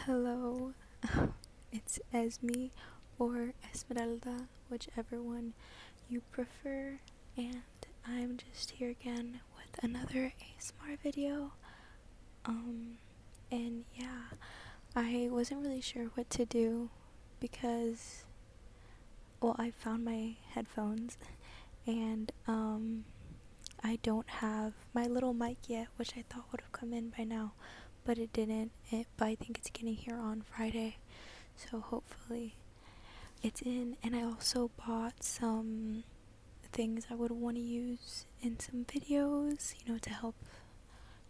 Hello, it's Esme or Esmeralda, whichever one you prefer, and I'm just here again with another ASMR video. And yeah, I wasn't really sure what to do because, well, I found my headphones and I don't have my little mic yet, which I thought would have come in by now, but it didn't. But I think it's getting here on Friday, so hopefully it's in. And I also bought some things I would want to use in some videos, to help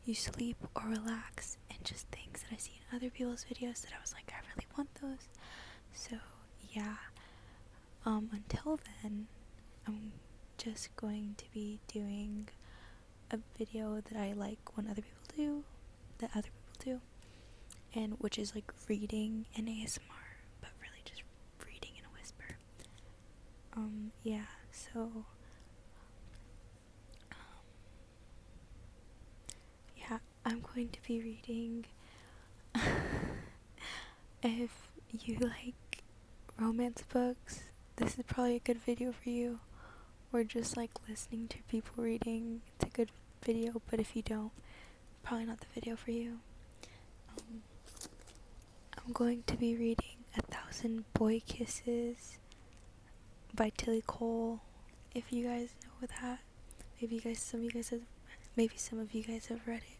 you sleep or relax, and just things that I see in other people's videos that I was like, I really want those. So yeah, until then, I'm just going to be doing a video that I like when other people do, that other people do, and which is like reading and ASMR, but really just reading in a whisper. Yeah, so yeah, I'm going to be reading. If you like romance books, this is probably a good video for you. Or just like listening to people reading, it's a good video, but if you don't, probably not the video for you. I'm going to be reading A Thousand Boy Kisses by Tilly Cole. If you guys know that, maybe some of you guys have read it.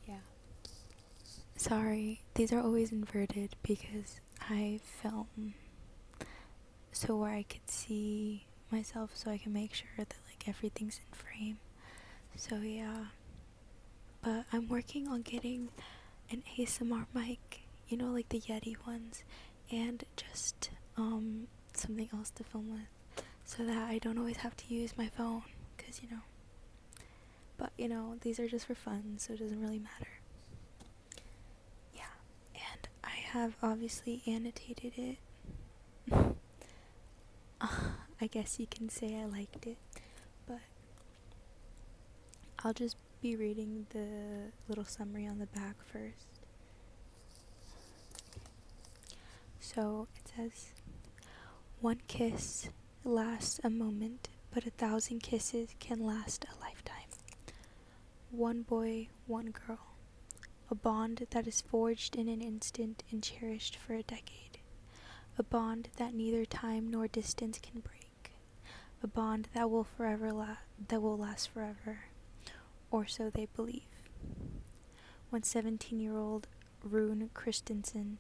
Yeah. Sorry, these are always inverted because I film so where I could see myself, so I can make sure that like everything's in frame. So yeah. But I'm working on getting an ASMR mic, like the Yeti ones, and just something else to film with, so that I don't always have to use my phone, cause But these are just for fun, so it doesn't really matter. Yeah, and I have obviously annotated it. I guess you can say I liked it, but I'll just be reading the little summary on the back first. So it says, "One kiss lasts a moment, but 1,000 kisses can last a lifetime. One boy, one girl. A bond that is forged in an instant and cherished for a decade. A bond that neither time nor distance can break. A bond that will last forever, or so they believe." When 17-year-old Rune Christensen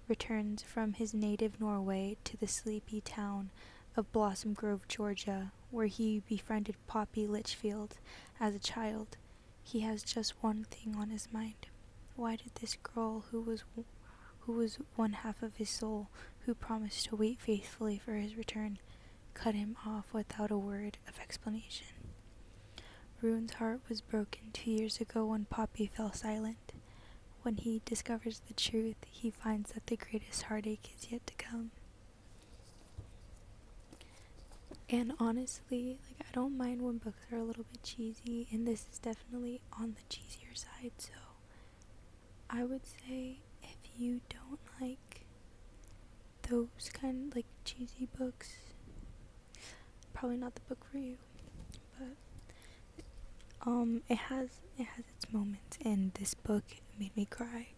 returns from his native Norway to the sleepy town of Blossom Grove, Georgia, where he befriended Poppy Litchfield as a child, he has just one thing on his mind. Why did this girl, who was one half of his soul, who promised to wait faithfully for his return, cut him off without a word of explanation? Rune's heart was broken 2 years ago when Poppy fell silent. When he discovers the truth, he finds that the greatest heartache is yet to come. And honestly, I don't mind when books are a little bit cheesy, and this is definitely on the cheesier side, so I would say if you don't like those kind cheesy books, probably not the book for you. But it has its moments, and this book made me cry,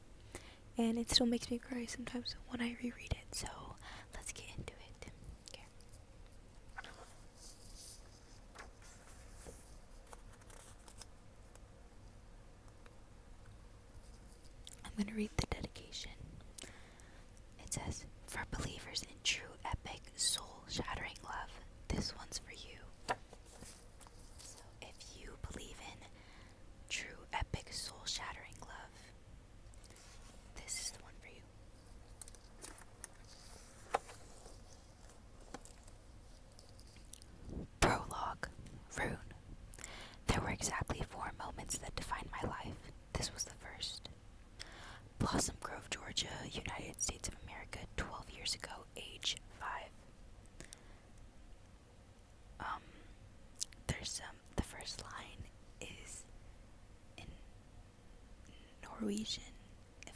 and it still makes me cry sometimes when I reread it. So let's get into it. Okay. I'm gonna read the dedication. It says, "For believers in true, epic, soul-shattering love, this one's for you." So if you believe in true, epic, soul-shattering love, this is the one for you. Prologue. Rune. There were exactly 4 moments that defined my life. This was the first. Blossom Grove, Georgia, United States of America, 12 years ago, age 5. The first line is in Norwegian, if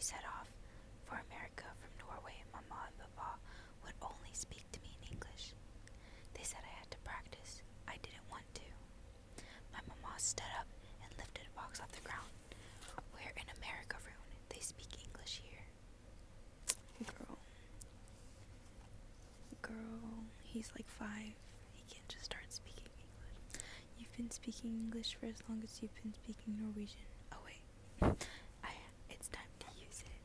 set off for America from Norway, Mama and Papa would only speak to me in English. They said I had to practice. I didn't want to. My mama stood up and lifted a box off the ground. We're in America, Rune. They speak English here. Girl, he's like 5. He can't just start speaking English. You've been speaking English for as long as you've been speaking Norwegian. Oh wait, it's time to use it.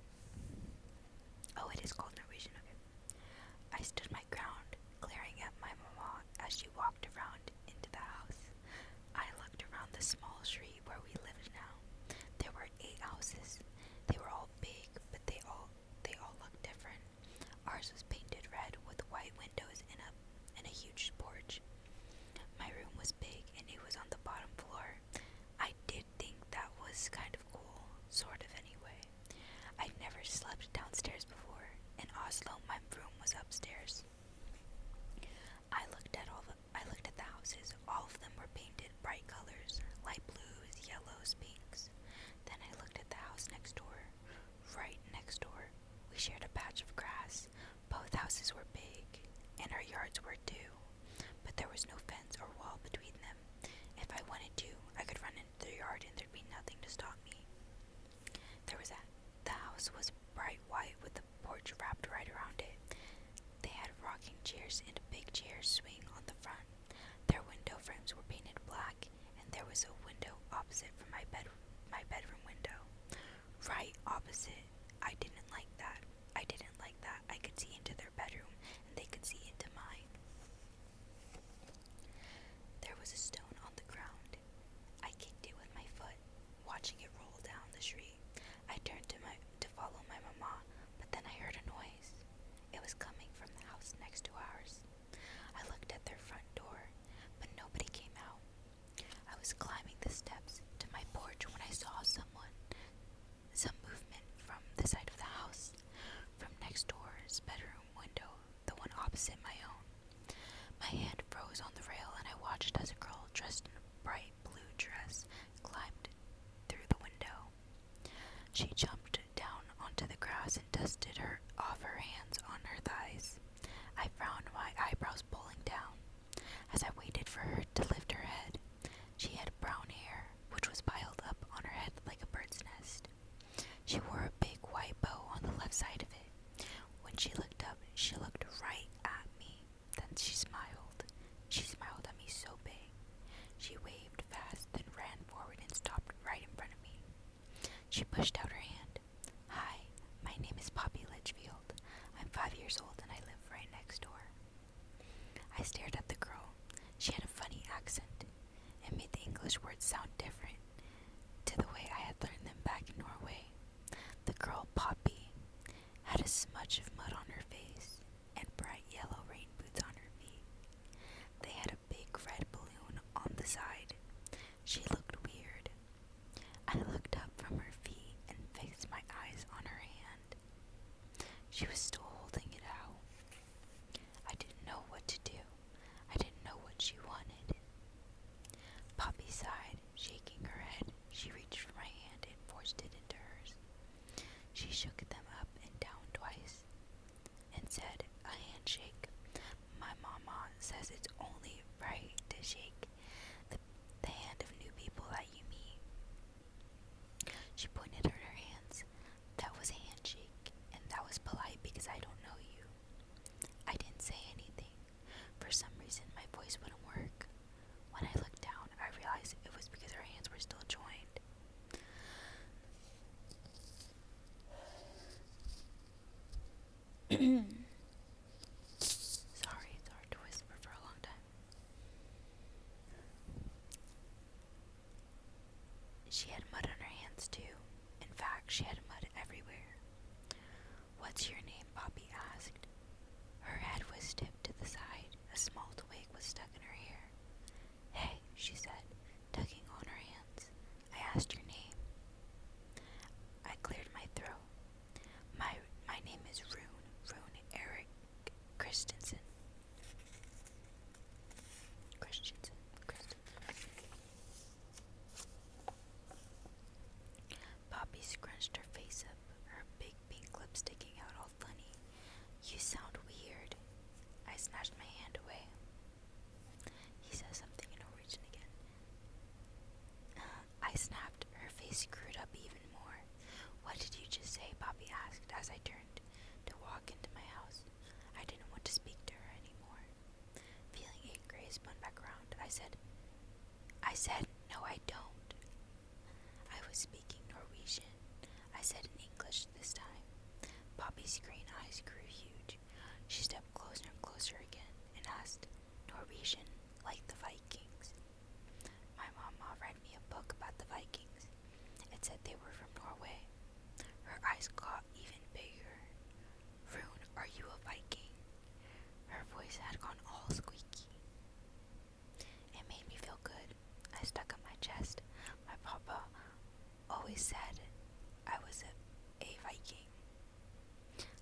Oh, it is called Norwegian, okay. I stood my ground, glaring at my mama as she walked around into the house. I looked around the small street where we lived now. There were 8 houses. They were all big, but they all looked different. Ours was painted red with white windows and a huge porch. My room was big and it was on the bottom floor. I did think that was kind of cool, sort of anyway. I'd never slept downstairs before. In Oslo, my room was upstairs. I looked at the houses. All of them were painted bright colors, light blues, yellows, pinks. Then I looked at the house next door. Right next door, we shared a patch of grass. Both houses were big, and our yards were too, but there was no fence or wall between them. If I wanted to, I could run into the yard and there'd be nothing to stop me. The house was bright white with the porch wrapped right around it. They had rocking chairs and a big chair swing on the front. Their window frames were painted black, and there was a window opposite from my bedroom window. Right opposite. I didn't like that. I could see into their bedroom, and they could see into mine. There was a stone on the ground. I kicked it with my foot, watching it roll down the street. I turned to follow my mama, but then I heard a noise. It was coming from the house next to ours. I looked at their front door, but nobody came out. I was climbing the steps to my porch when I saw some movement from the side of the house, from next door's bedroom window, the one opposite my own. My hand froze on the rail and I watched as a girl dressed in a bright blue dress climbed through the window. She jumped down onto the grass and dusted off her hands on her thighs. I frowned, my eyebrows pulling down. As I waited for her to lift her head, she had brown hair, which was piled up on her head like a bird's nest. She wore a big white bow on the left side of it. When she looked up, she looked right at me. Then she smiled. She smiled at me so big. She waved fast, then ran forward and stopped right in front of me. She pushed out her hand. Hi, my name is Poppy Litchfield. I'm 5 years old and I live right next door. I stared at the girl. She had a funny accent. It made the English words sound different to the way I had learned them back in Norway. The girl, Poppy, had a smudge of mud on her face and bright yellow rain boots on her feet. They had a big red balloon on the side. She looked weird. I looked up from her feet and fixed my eyes on her hand. She was still holding it out. I didn't know what to do. I didn't know what she wanted. Poppy sighed, shaking her head. She reached for my hand and forced it into hers. She shook them up and down twice and said, a handshake. My mama says it's only right to shake the hand of new people that you meet. She pointed at her hands. That was a handshake, and that was polite because I don't know you. I didn't say anything. For some reason, my voice wouldn't work. When I looked down, I realized it was because our hands were still joined. Sorry, it's hard to whisper for a long time. She had mud on her hands too. In fact, she had mud everywhere. What's your name? Poppy asked. Her head was tipped to the side. A small twig was stuck in her hair. Hey, she said, tugging on her hands. I asked your name. I cleared my throat. My name is Rune Eric Christensen. Poppy scrunched her face up. Her You sound weird. I snatched my hand away. He says something in Norwegian again. I snapped. Her face screwed up even more. What did you just say? Poppy asked as I turned to walk into my house. I didn't want to speak to her anymore. Feeling angry, I spun back around. I said, no, I don't. I was speaking Norwegian. I said in English this time. Poppy's green eyes grew huge. She stepped closer and closer again and asked, Norwegian, like the Vikings. My mama read me a book about the Vikings. It said they were from Norway. Her eyes got even bigger. Rune, are you a Viking? Her voice had gone all squeaky. It made me feel good. I stuck up my chest. My papa always said I was a Viking.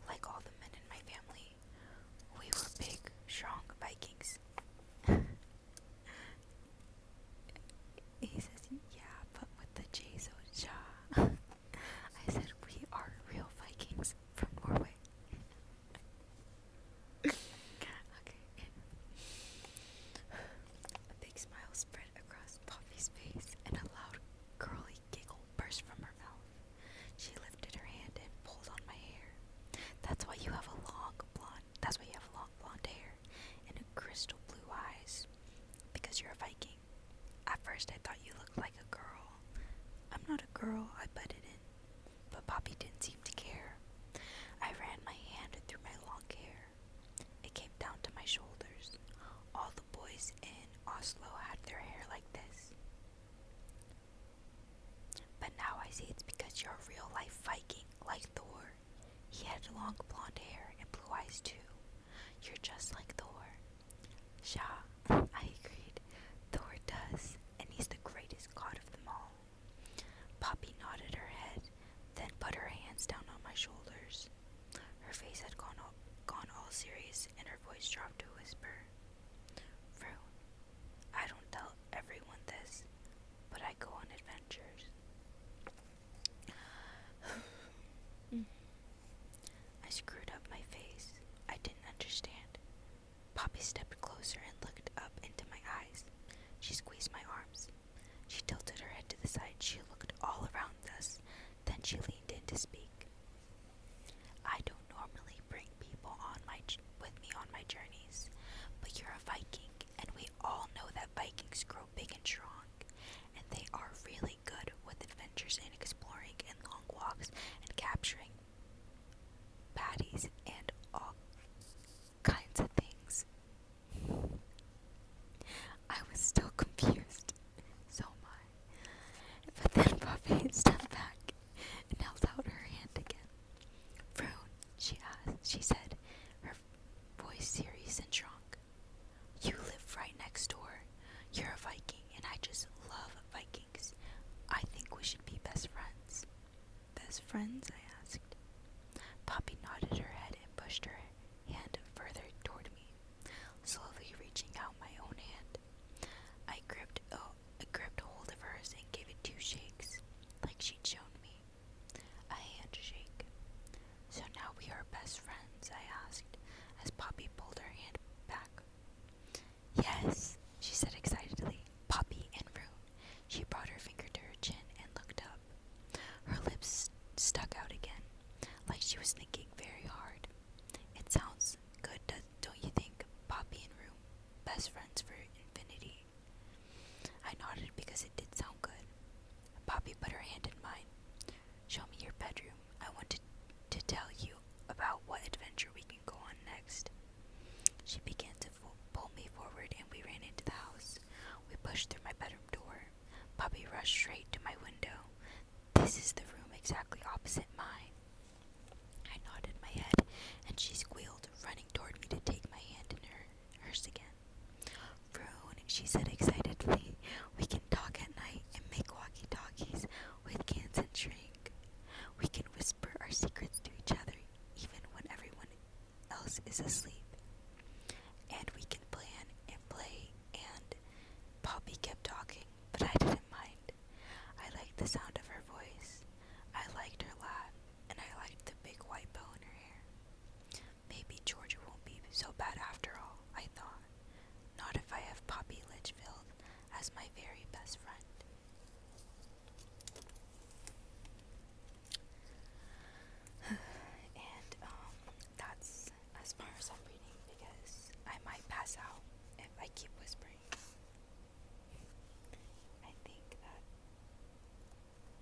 Like all the men in my family, we were big, strong Vikings. He says, yeah, but with the J, so ja. I said, we are real Vikings from Norway. Okay. A big smile spread across Poppy's face, and a loud, girly giggle burst from her mouth. She lifted her hand and pulled on my hair. That's why you have long blonde hair and crystal blue eyes. Because you're a Viking. At first I thought you looked like a girl. I'm not a girl, I butted in. But Poppy didn't seem to care. I ran my hand through my long hair. It came down to my shoulders. All the boys in Oslo had their hair like this. But now I see it's because you're a real life Viking, like Thor. He had long blonde hair and blue eyes too. You're just like Thor. Ja, I agreed. Thor does, and he's the greatest god of them all. Poppy nodded her head, then put her hands down on my shoulders. Her face had gone all serious, and her voice dropped to a whisper. Rune, I don't tell everyone this, but I go on adventures. I screwed up my face. I didn't understand. Poppy stepped closer and looked up into my eyes. She squeezed my arms. She tilted her head to the side. She looked all around us. Then she leaned in to speak. I don't normally bring people with me on my journeys, but you're a Viking, and we all know that Vikings grow big and strong, and they are really good with adventures and exploring and long walks and capturing baddies and all kinds of things. I was still confused. So am I. But then Poppy stepped back and held out her hand again. Rune, she said, her voice serious and strong. You live right next door. You're a Viking, and I just love Vikings. I think we should be best friends. Best friends? I asked. Poppy nodded her head and pushed her hand further toward me, slowly reaching out my own hand. I gripped hold of hers and gave it 2 shakes, like she'd shown me. A handshake. So now we are best friends, I asked, as Poppy pulled her hand back. Yes, she said excitedly. Poppy and Rune. She brought her finger to her chin and looked up. Her lips stuck out again, like she was thinking very hard. It sounds good, don't you think? Poppy and Rune, best friends for infinity. I nodded because it did sound good. Poppy put her hand in mine. Show me your bedroom. I wanted to tell you about what adventure we can go on next. She began to pull me forward, and we ran into the house. We pushed through my bedroom door. Poppy rushed straight to my window. This is the room exactly opposite mine. I nodded my head, and she squealed, running toward me to take my hand in hers again. Rune, she said excitedly, we can talk at night and make walkie-talkies with cans and string. We can whisper our secrets to each other, even when everyone else is asleep. And we can plan and play, and Poppy kept talking, but I didn't mind. I liked the sound of her voice. I liked her laugh, and I liked the big white bow in her hair. Maybe best friend. And that's as far as I'm reading because I might pass out if I keep whispering. I think that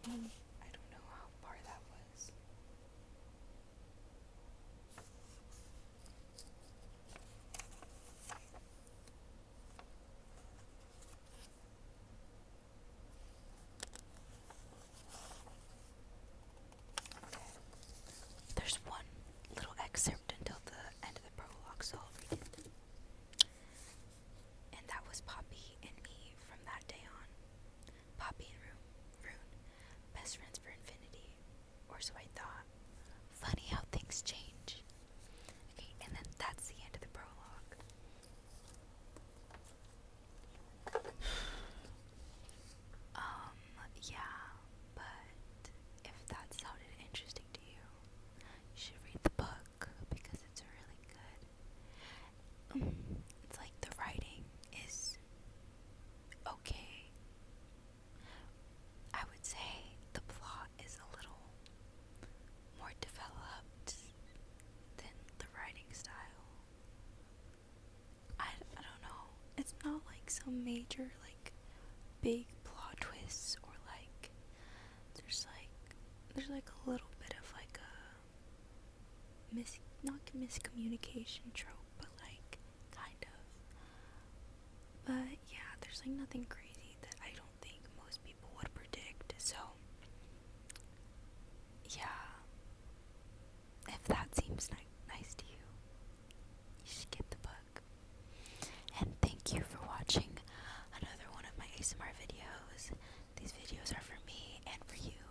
I don't know how far that was. There's one little excerpt until the end of the prologue, so I'll read it. And that was Poppy and me from that day on. Poppy and Rune, best friends for infinity, or so I thought. Funny how things change. Okay, and then that's the end of the prologue. Yeah, but if that sounded interesting to you, you should read the book because it's really good. It's like the writing is okay. I would say the plot is a little more developed than the writing style. I don't know. It's not like some major like big plot twists or like there's like a little bit of like a not miscommunication trope, but like kind of. But yeah, there's like nothing crazy that I don't think most people would predict. So yeah, if that seems nice to you, you should get the book. And thank you for watching another one of my ASMR videos. These videos are for me and for you.